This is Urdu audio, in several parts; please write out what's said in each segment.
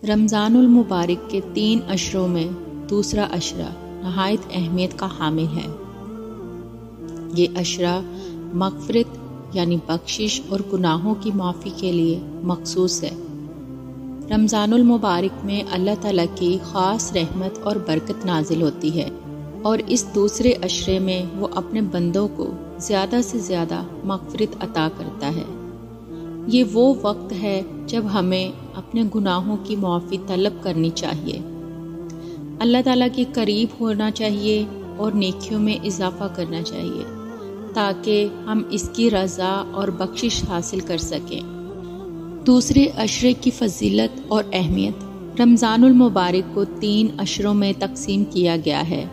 رمضان المبارک کے 3 عشروں میں دوسرا عشرہ نہایت اہمیت کا حامل ہے۔ یہ عشرہ مغفرت یعنی بخشش اور گناہوں کی معافی کے لیے مخصوص ہے۔ رمضان المبارک میں اللہ تعالیٰ کی خاص رحمت اور برکت نازل ہوتی ہے، اور اس دوسرے عشرے میں وہ اپنے بندوں کو زیادہ سے زیادہ مغفرت عطا کرتا ہے۔ یہ وہ وقت ہے جب ہمیں اپنے گناہوں کی معافی طلب کرنی چاہیے، اللہ تعالیٰ کے قریب ہونا چاہیے اور نیکیوں میں اضافہ کرنا چاہیے تاکہ ہم اس کی رضا اور بخشش حاصل کر سکیں۔ دوسرے عشرے کی فضیلت اور اہمیت۔ رمضان المبارک کو 3 عشروں میں تقسیم کیا گیا ہے۔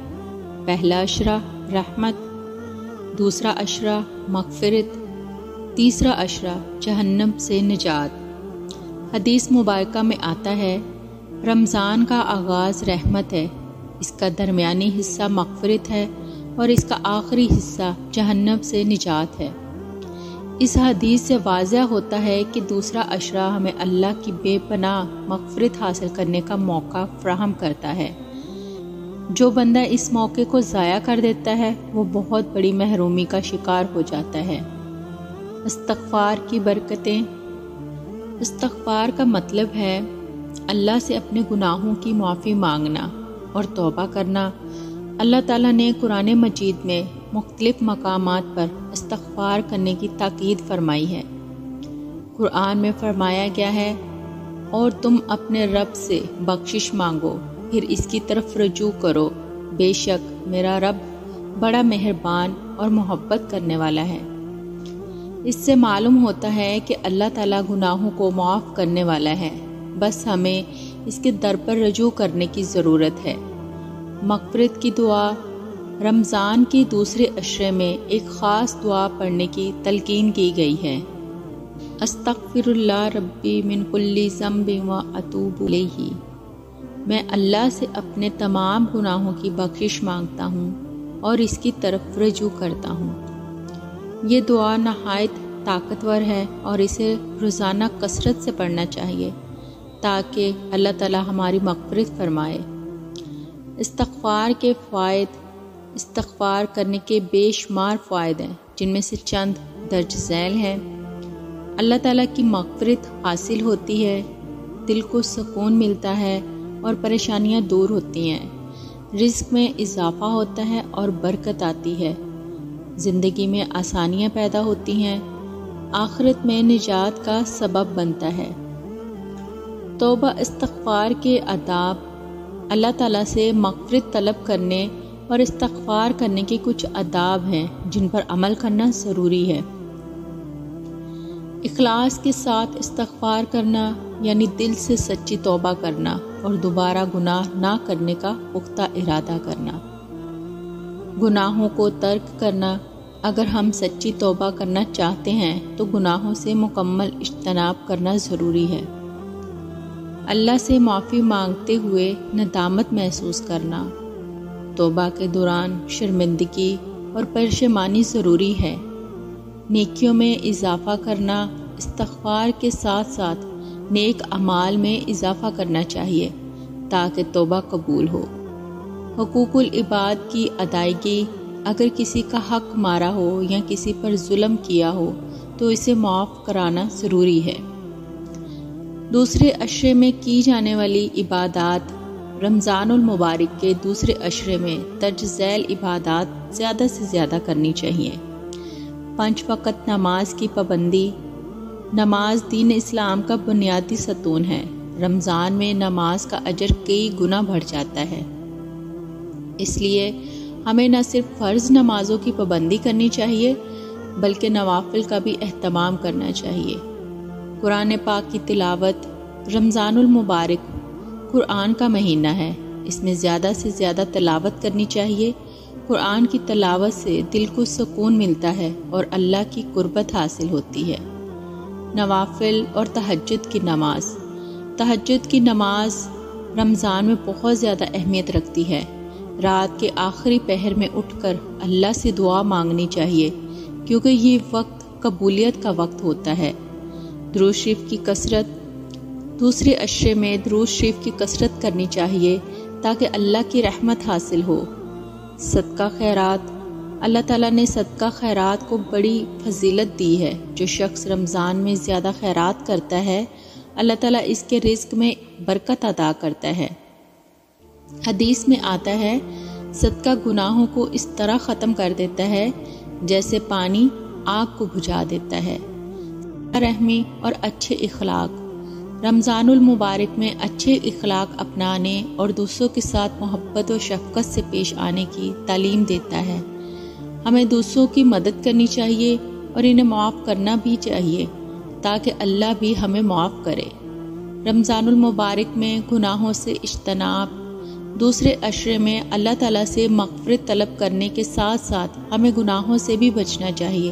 پہلا عشرہ رحمت، دوسرا عشرہ مغفرت، تیسرا عشرہ جہنم سے نجات۔ حدیث مبارکہ میں آتا ہے، رمضان کا آغاز رحمت ہے، اس کا درمیانی حصہ مغفرت ہے اور اس کا آخری حصہ جہنم سے نجات ہے۔ اس حدیث سے واضح ہوتا ہے کہ دوسرا عشرہ ہمیں اللہ کی بے پناہ مغفرت حاصل کرنے کا موقع فراہم کرتا ہے۔ جو بندہ اس موقع کو ضائع کر دیتا ہے وہ بہت بڑی محرومی کا شکار ہو جاتا ہے۔ استغفار کی برکتیں۔ استغفار کا مطلب ہے اللہ سے اپنے گناہوں کی معافی مانگنا اور توبہ کرنا۔ اللہ تعالیٰ نے قرآن مجید میں مختلف مقامات پر استغفار کرنے کی تاکید فرمائی ہے۔ قرآن میں فرمایا گیا ہے، اور تم اپنے رب سے بخشش مانگو، پھر اس کی طرف رجوع کرو، بے شک میرا رب بڑا مہربان اور محبت کرنے والا ہے۔ اس سے معلوم ہوتا ہے کہ اللہ تعالیٰ گناہوں کو معاف کرنے والا ہے، بس ہمیں اس کے در پر رجوع کرنے کی ضرورت ہے۔ مغفرت کی دعا۔ رمضان کی دوسرے عشرے میں ایک خاص دعا پڑھنے کی تلقین کی گئی ہے۔ استغفر اللہ ربی من کل ذنب و اتوب الیہ۔ میں اللہ سے اپنے تمام گناہوں کی بخشش مانگتا ہوں اور اس کی طرف رجوع کرتا ہوں۔ یہ دعا نہایت طاقتور ہے اور اسے روزانہ کثرت سے پڑھنا چاہیے تاکہ اللہ تعالی ہماری مغفرت فرمائے۔ استغفار کے فوائد۔ استغفار کرنے کے بے شمار فوائد ہیں، جن میں سے چند درج ذیل ہیں۔ اللہ تعالیٰ کی مغفرت حاصل ہوتی ہے، دل کو سکون ملتا ہے اور پریشانیاں دور ہوتی ہیں، رزق میں اضافہ ہوتا ہے اور برکت آتی ہے، زندگی میں آسانیاں پیدا ہوتی ہیں، آخرت میں نجات کا سبب بنتا ہے۔ توبہ استغفار کے آداب۔ اللہ تعالیٰ سے مغفرت طلب کرنے اور استغفار کرنے کے کچھ آداب ہیں جن پر عمل کرنا ضروری ہے۔ اخلاص کے ساتھ استغفار کرنا یعنی دل سے سچی توبہ کرنا اور دوبارہ گناہ نہ کرنے کا پختہ ارادہ کرنا۔ گناہوں کو ترک کرنا۔ اگر ہم سچی توبہ کرنا چاہتے ہیں تو گناہوں سے مکمل اجتناب کرنا ضروری ہے۔ اللہ سے معافی مانگتے ہوئے ندامت محسوس کرنا۔ توبہ کے دوران شرمندگی اور پشیمانی ضروری ہے۔ نیکیوں میں اضافہ کرنا۔ استغفار کے ساتھ ساتھ نیک اعمال میں اضافہ کرنا چاہیے تاکہ توبہ قبول ہو۔ حقوق العباد کی ادائیگی۔ اگر کسی کا حق مارا ہو یا کسی پر ظلم کیا ہو تو اسے معاف کرانا ضروری ہے۔ دوسرے عشرے میں کی جانے والی عبادات۔ رمضان المبارک کے دوسرے عشرے میں درج ذیل عبادات زیادہ سے زیادہ کرنی چاہیے۔ 5 وقت نماز کی پابندی۔ نماز دین اسلام کا بنیادی ستون ہے۔ رمضان میں نماز کا اجر کئی گنا بڑھ جاتا ہے، اس لیے ہمیں نہ صرف فرض نمازوں کی پابندی کرنی چاہیے بلکہ نوافل کا بھی اہتمام کرنا چاہیے۔ قرآن پاک کی تلاوت۔ رمضان المبارک قرآن کا مہینہ ہے، اس میں زیادہ سے زیادہ تلاوت کرنی چاہیے۔ قرآن کی تلاوت سے دل کو سکون ملتا ہے اور اللہ کی قربت حاصل ہوتی ہے۔ نوافل اور تہجد کی نماز۔ تہجد کی نماز رمضان میں بہت زیادہ اہمیت رکھتی ہے۔ رات کے آخری پہر میں اٹھ کر اللہ سے دعا مانگنی چاہیے کیونکہ یہ وقت قبولیت کا وقت ہوتا ہے۔ درود شریف کی کثرت۔ دوسرے عشرے میں درود شریف کی کثرت کرنی چاہیے تاکہ اللہ کی رحمت حاصل ہو۔ صدقہ خیرات، اللہ تعالیٰ نے صدقہ خیرات کو بڑی فضیلت دی ہے۔ جو شخص رمضان میں زیادہ خیرات کرتا ہے اللہ تعالیٰ اس کے رزق میں برکت عطا کرتا ہے۔ حدیث میں آتا ہے صدقہ گناہوں کو اس طرح ختم کر دیتا ہے جیسے پانی آگ کو بجھا دیتا ہے۔ رحمی اور اچھے اخلاق، رمضان المبارک میں اچھے اخلاق اپنانے اور دوسروں کے ساتھ محبت و شفقت سے پیش آنے کی تعلیم دیتا ہے۔ ہمیں دوسروں کی مدد کرنی چاہیے اور انہیں معاف کرنا بھی چاہیے تاکہ اللہ بھی ہمیں معاف کرے۔ رمضان المبارک میں گناہوں سے اجتناب، دوسرے عشرے میں اللہ تعالیٰ سے مغفرت طلب کرنے کے ساتھ ساتھ ہمیں گناہوں سے بھی بچنا چاہیے۔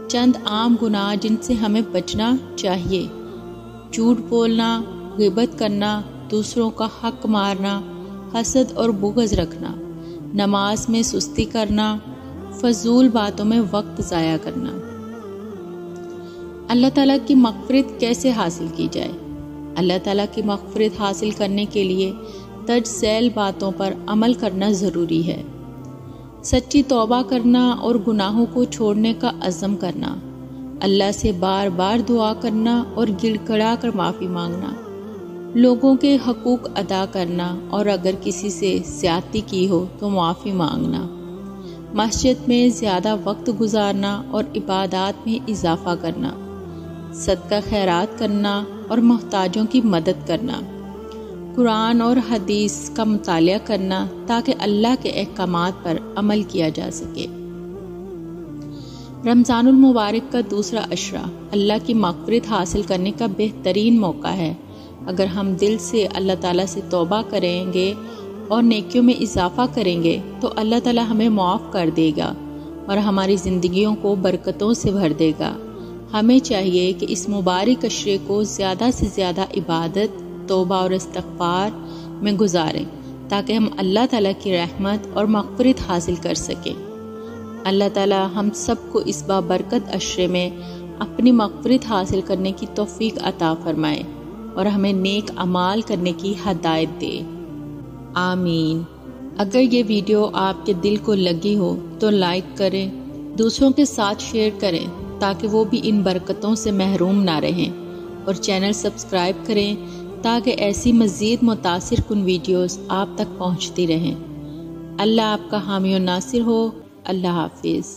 چند عام گناہ جن سے ہمیں بچنا چاہیے: جھوٹ بولنا، غیبت کرنا، دوسروں کا حق مارنا، حسد اور بغض رکھنا، نماز میں سستی کرنا، فضول باتوں میں وقت ضائع کرنا۔ اللہ تعالیٰ کی مغفرت کیسے حاصل کی جائے؟ اللہ تعالیٰ کی مغفرت حاصل کرنے کے لیے درج ذیل باتوں پر عمل کرنا ضروری ہے۔ سچی توبہ کرنا اور گناہوں کو چھوڑنے کا عزم کرنا، اللہ سے بار بار دعا کرنا اور گڑ گڑا کر معافی مانگنا، لوگوں کے حقوق ادا کرنا اور اگر کسی سے زیادتی کی ہو تو معافی مانگنا، مسجد میں زیادہ وقت گزارنا اور عبادات میں اضافہ کرنا، صدقہ خیرات کرنا اور محتاجوں کی مدد کرنا، قرآن اور حدیث کا مطالعہ کرنا تاکہ اللہ کے احکامات پر عمل کیا جا سکے۔ رمضان المبارک کا دوسرا عشرہ اللہ کی مغفرت حاصل کرنے کا بہترین موقع ہے۔ اگر ہم دل سے اللہ تعالیٰ سے توبہ کریں گے اور نیکیوں میں اضافہ کریں گے تو اللہ تعالیٰ ہمیں معاف کر دے گا اور ہماری زندگیوں کو برکتوں سے بھر دے گا۔ ہمیں چاہیے کہ اس مبارک عشرے کو زیادہ سے زیادہ عبادت، توبہ اور استغفار میں گزاریں تاکہ ہم اللہ تعالیٰ کی رحمت اور مغفرت حاصل کر سکیں۔ اللہ تعالیٰ ہم سب کو اس بابرکت عشرے میں اپنی مغفرت حاصل کرنے کی توفیق عطا فرمائے اور ہمیں نیک اعمال کرنے کی ہدایت دے، آمین۔ اگر یہ ویڈیو آپ کے دل کو لگی ہو تو لائک کریں، دوسروں کے ساتھ شیئر کریں تاکہ وہ بھی ان برکتوں سے محروم نہ رہیں، اور چینل سبسکرائب کریں تاکہ ایسی مزید متاثر کن ویڈیوز آپ تک پہنچتی رہیں۔ اللہ آپ کا حامی و ناصر ہو۔ اللہ حافظ۔